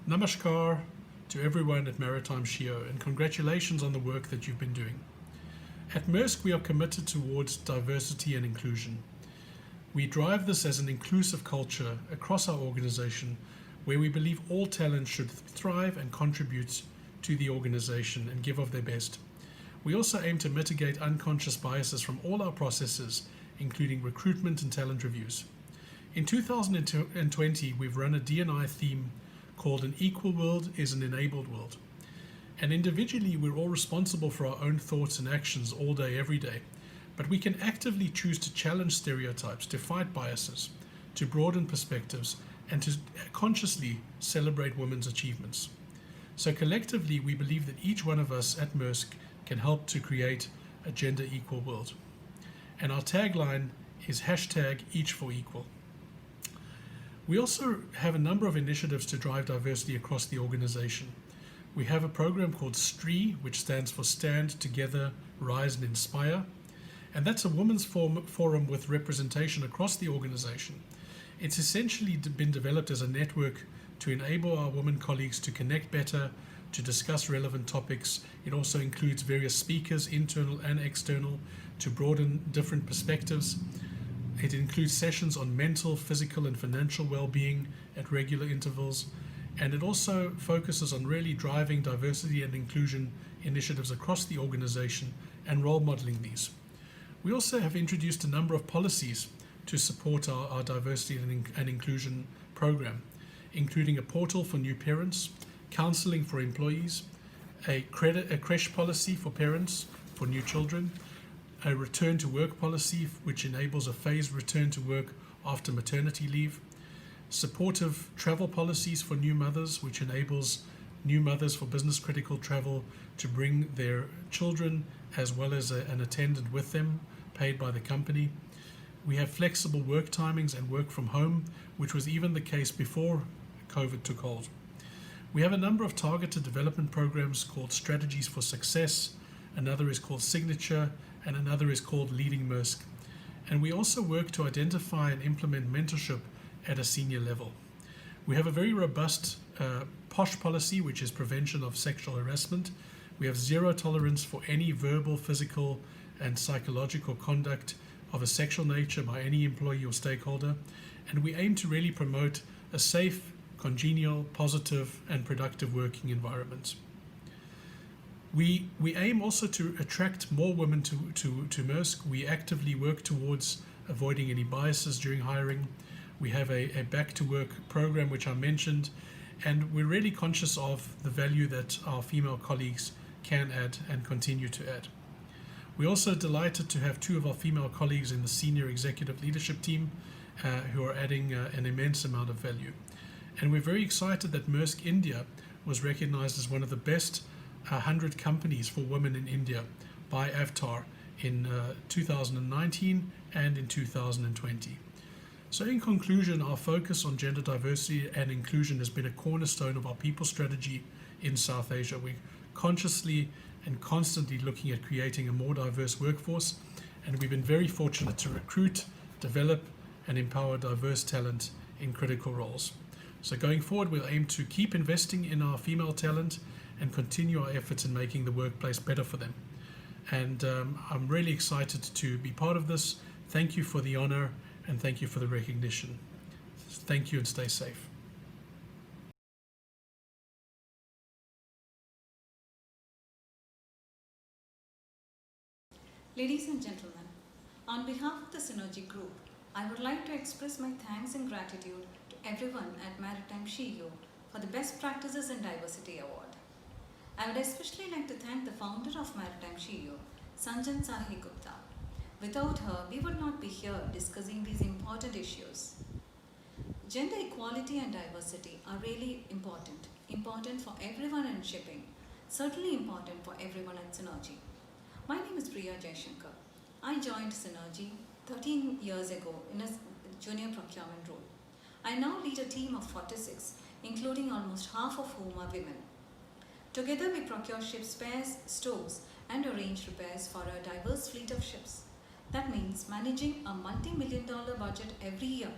Namaskar to everyone at Maritime SheEO, and congratulations on the work that you've been doing. At Maersk, we are committed towards diversity and inclusion. We drive this as an inclusive culture across our organization, where we believe all talent should thrive and contribute to the organization and give of their best. We also aim to mitigate unconscious biases from all our processes, including recruitment and talent reviews. In 2020, we've run a D&I theme called An Equal World is an Enabled World. And individually, we're all responsible for our own thoughts and actions all day, every day. But we can actively choose to challenge stereotypes, to fight biases, to broaden perspectives, and to consciously celebrate women's achievements. So collectively, we believe that each one of us at Maersk can help to create a gender equal world. And our tagline is #EachForEqual. We also have a number of initiatives to drive diversity across the organization. We have a program called STREE, which stands for Stand Together, Rise and Inspire. And that's a women's forum with representation across the organization. It's essentially been developed as a network to enable our women colleagues to connect better, to discuss relevant topics. It also includes various speakers, internal and external, to broaden different perspectives. It includes sessions on mental, physical, and financial well-being at regular intervals. And it also focuses on really driving diversity and inclusion initiatives across the organization and role modeling these. We also have introduced a number of policies to support our diversity and inclusion program, including a portal for new parents, counseling for employees, a creche policy for parents for new children, a return to work policy which enables a phased return to work after maternity leave, supportive travel policies for new mothers which enables new mothers for business critical travel to bring their children as well as an attendant with them paid by the company. We have flexible work timings and work from home, which was even the case before COVID took hold. We have a number of targeted development programs called Strategies for Success, another is called Signature, and another is called Leading Maersk. And we also work to identify and implement mentorship at a senior level. We have a very robust POSH policy, which is prevention of sexual harassment. We have zero tolerance for any verbal, physical, and psychological conduct of a sexual nature by any employee or stakeholder. And we aim to really promote a safe, congenial, positive, and productive working environment. We aim also to attract more women to Maersk. We actively work towards avoiding any biases during hiring. We have a back to work program, which I mentioned, and we're really conscious of the value that our female colleagues can add and continue to add. We're also delighted to have two of our female colleagues in the senior executive leadership team who are adding an immense amount of value. And we're very excited that Maersk India was recognized as one of the best 100 companies for women in India by Avtar in 2019 and in 2020. So in conclusion, our focus on gender diversity and inclusion has been a cornerstone of our people strategy in South Asia. We're consciously and constantly looking at creating a more diverse workforce, and we've been very fortunate to recruit, develop, and empower diverse talent in critical roles. So going forward, we'll aim to keep investing in our female talent and continue our efforts in making the workplace better for them. And I'm really excited to be part of this. Thank you for the honor and thank you for the recognition. Thank you and stay safe. Ladies and gentlemen, on behalf of the Synergy Group, I would like to express my thanks and gratitude to everyone at Maritime SheEO for the Best Practices in Diversity Award. I would especially like to thank the founder of Maritime SheEO, Sanjan Sahi Gupta. Without her, we would not be here discussing these important issues. Gender equality and diversity are really important for everyone in shipping, certainly important for everyone at Synergy. My name is Priya Jaishankar. I joined Synergy 13 years ago in a junior procurement role. I now lead a team of 46, including almost half of whom are women. Together we procure ship spares, stores, and arrange repairs for a diverse fleet of ships. That means managing a multi-million-dollar budget every year.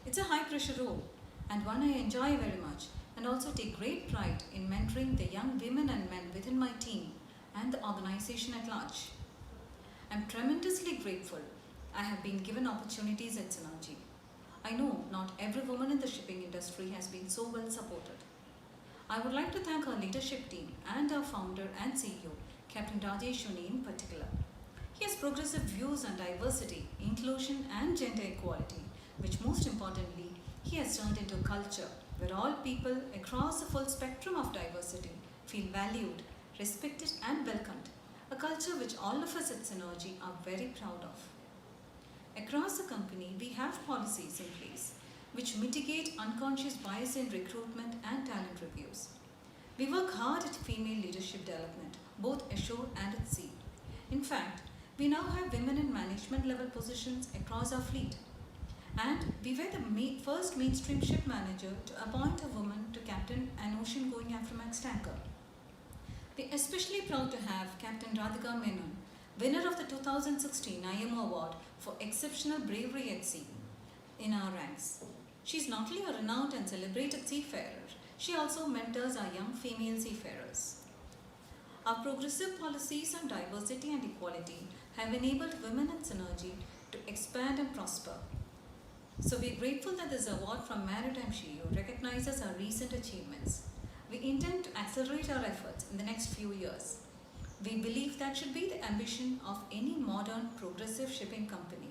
It's a high-pressure role and one I enjoy very much and also take great pride in mentoring the young women and men within my team and the organization at large. I'm tremendously grateful I have been given opportunities at Synergy. I know not every woman in the shipping industry has been so well supported. I would like to thank our leadership team and our founder and CEO, Captain Rajesh Shuni in particular. He has progressive views on diversity, inclusion, and gender equality, which most importantly, he has turned into a culture where all people across the full spectrum of diversity feel valued, respected, and welcomed. A culture which all of us at Synergy are very proud of. Across the company, we have policies in place which mitigate unconscious bias in recruitment and talent reviews. We work hard at female leadership development, both ashore and at sea. In fact, we now have women in management level positions across our fleet. And we were the first mainstream ship manager to appoint a woman to captain an ocean going Aframax tanker. We are especially proud to have Captain Radhika Menon, winner of the 2016 IMO Award for exceptional bravery at sea, in our ranks. She is not only a renowned and celebrated seafarer, she also mentors our young female seafarers. Our progressive policies on diversity and equality have enabled women at Synergy to expand and prosper. So we are grateful that this award from Maritime SheEO recognizes our recent achievements. We intend to accelerate our efforts in the next few years. We believe that should be the ambition of any modern progressive shipping company.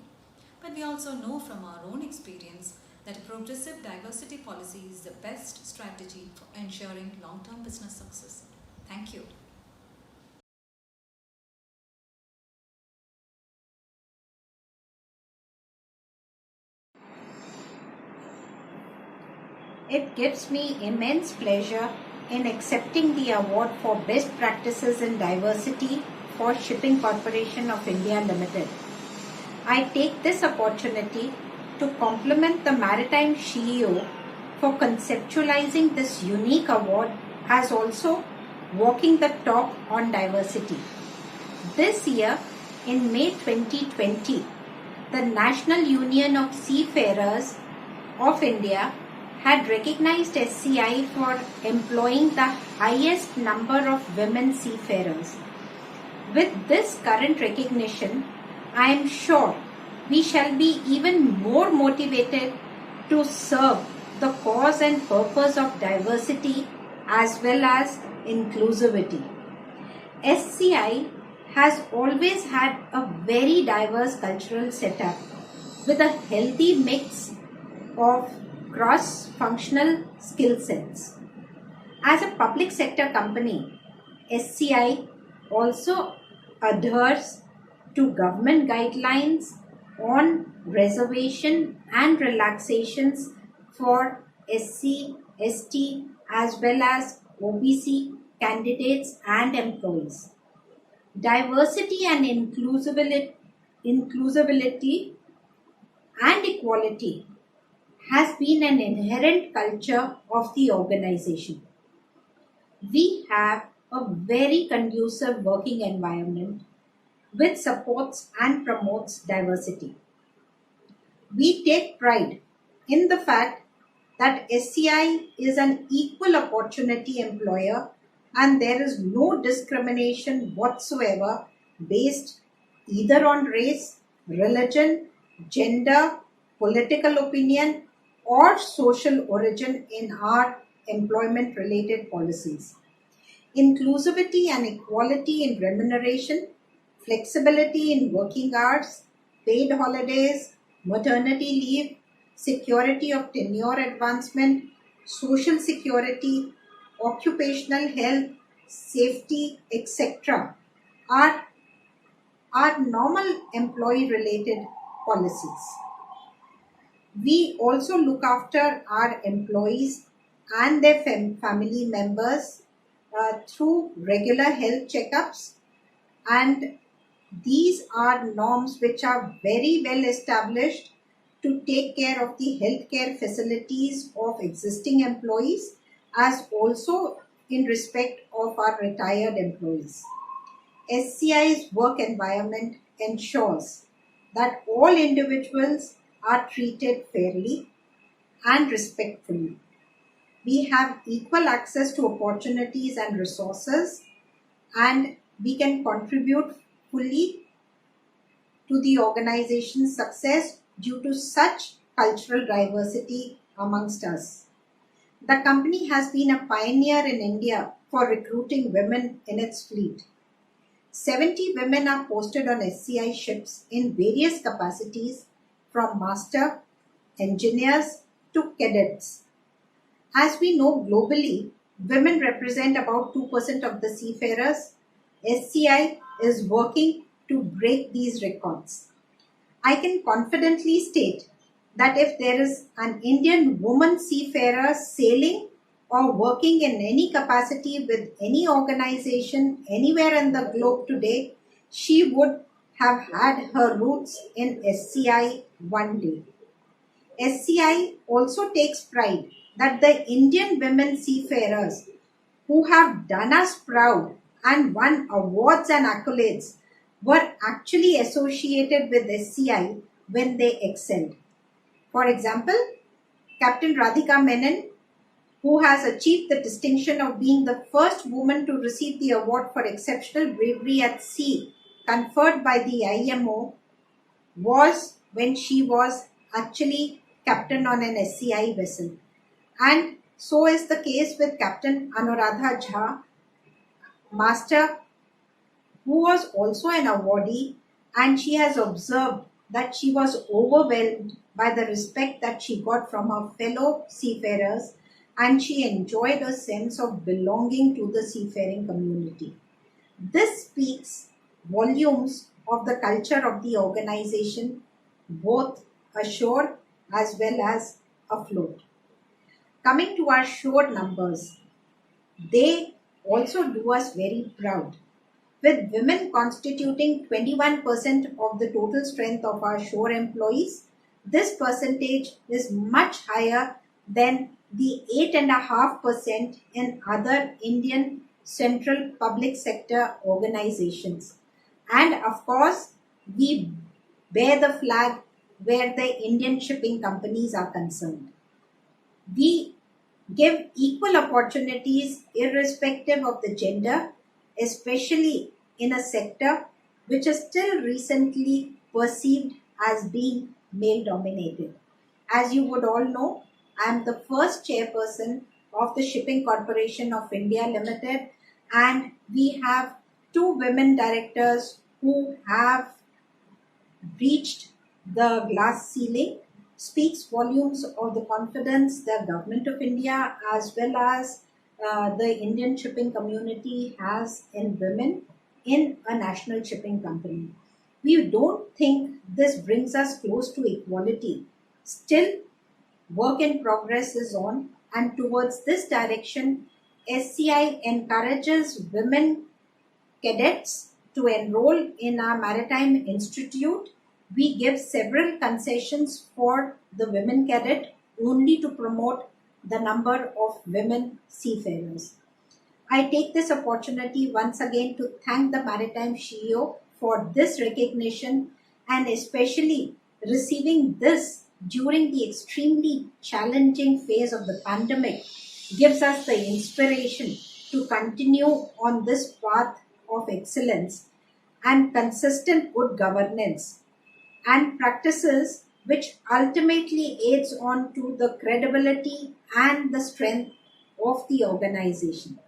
But we also know from our own experience that a progressive diversity policy is the best strategy for ensuring long-term business success. Thank you. It gives me immense pleasure in accepting the award for Best Practices in Diversity for Shipping Corporation of India Limited. I take this opportunity to compliment the Maritime SheEO for conceptualizing this unique award as also walking the talk on diversity. This year, in May 2020, the National Union of Seafarers of India had recognized SCI for employing the highest number of women seafarers. With this current recognition, I am sure we shall be even more motivated to serve the cause and purpose of diversity as well as inclusivity. SCI has always had a very diverse cultural setup with a healthy mix of cross-functional skill sets. As a public sector company, SCI also adheres to government guidelines on reservation and relaxations for SC, ST as well as OBC candidates and employees. Diversity and inclusivity and equality has been an inherent culture of the organization. We have a very conducive working environment which supports and promotes diversity. We take pride in the fact that SCI is an equal opportunity employer and there is no discrimination whatsoever based either on race, religion, gender, political opinion, or social origin in our employment related policies. Inclusivity and equality in remuneration, flexibility in working hours, paid holidays, maternity leave, security of tenure advancement, social security, occupational health, safety, etc. are normal employee related policies. We also look after our employees and their family members through regular health checkups, and these are norms which are very well established to take care of the healthcare facilities of existing employees as also in respect of our retired employees. SCI's work environment ensures that all individuals are treated fairly and respectfully. we have equal access to opportunities and resources, and we can contribute fully to the organization's success due to such cultural diversity amongst us. The company has been a pioneer in India for recruiting women in its fleet. 70 women are posted on SCI ships in various capacities, from master, engineers to cadets. As we know, globally, women represent about 2% of the seafarers. SCI is working to break these records. I can confidently state that if there is an Indian woman seafarer sailing or working in any capacity with any organization anywhere in the globe today, she would have had her roots in SCI one day. SCI also takes pride that the Indian women seafarers who have done us proud and won awards and accolades were actually associated with SCI when they excelled. For example, Captain Radhika Menon, who has achieved the distinction of being the first woman to receive the award for exceptional bravery at sea conferred by the IMO, was when she was actually captain on an SCI vessel. And so is the case with Captain Anuradha Jha, master, who was also an awardee, and she has observed that she was overwhelmed by the respect that she got from her fellow seafarers, and she enjoyed a sense of belonging to the seafaring community. This speaks volumes of the culture of the organization, both ashore as well as afloat. Coming to our shore numbers, they also do us very proud. With women constituting 21% of the total strength of our shore employees, this percentage is much higher than the 8.5% in other Indian central public sector organizations. And of course, we bear the flag where the Indian shipping companies are concerned. We give equal opportunities irrespective of the gender, especially in a sector which is still recently perceived as being male dominated. As you would all know, I am the first chairperson of the Shipping Corporation of India Limited, and we have two women directors who have reached the glass ceiling. Speaks volumes of the confidence the government of India as well as the Indian shipping community has in women in a national shipping company. We don't think this brings us close to equality. Still, work in progress is on, and towards this direction, SCI encourages women cadets to enroll in our Maritime Institute. We give several concessions for the women cadet only to promote the number of women seafarers. I take this opportunity once again to thank the Maritime SheEO for this recognition, and especially receiving this during the extremely challenging phase of the pandemic gives us the inspiration to continue on this path of excellence and consistent good governance and practices, which ultimately aids on to the credibility and the strength of the organization.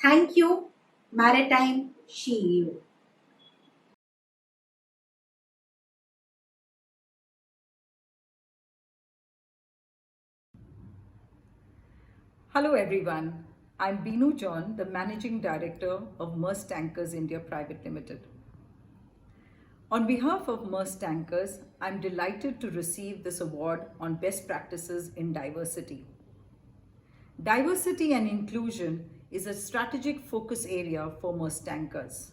Thank you, Maritime SheEO. Hello everyone, I'm Binu John, the Managing Director of Maersk Tankers India Private Limited. On behalf of Maersk Tankers, I'm delighted to receive this award on Best Practices in Diversity. Diversity and inclusion is a strategic focus area for Maersk Tankers.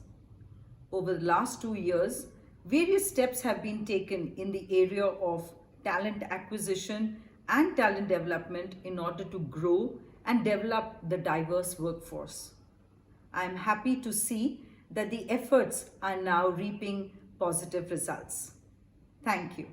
Over the last 2 years, various steps have been taken in the area of talent acquisition and talent development in order to grow and develop the diverse workforce. I am happy to see that the efforts are now reaping positive results. Thank you.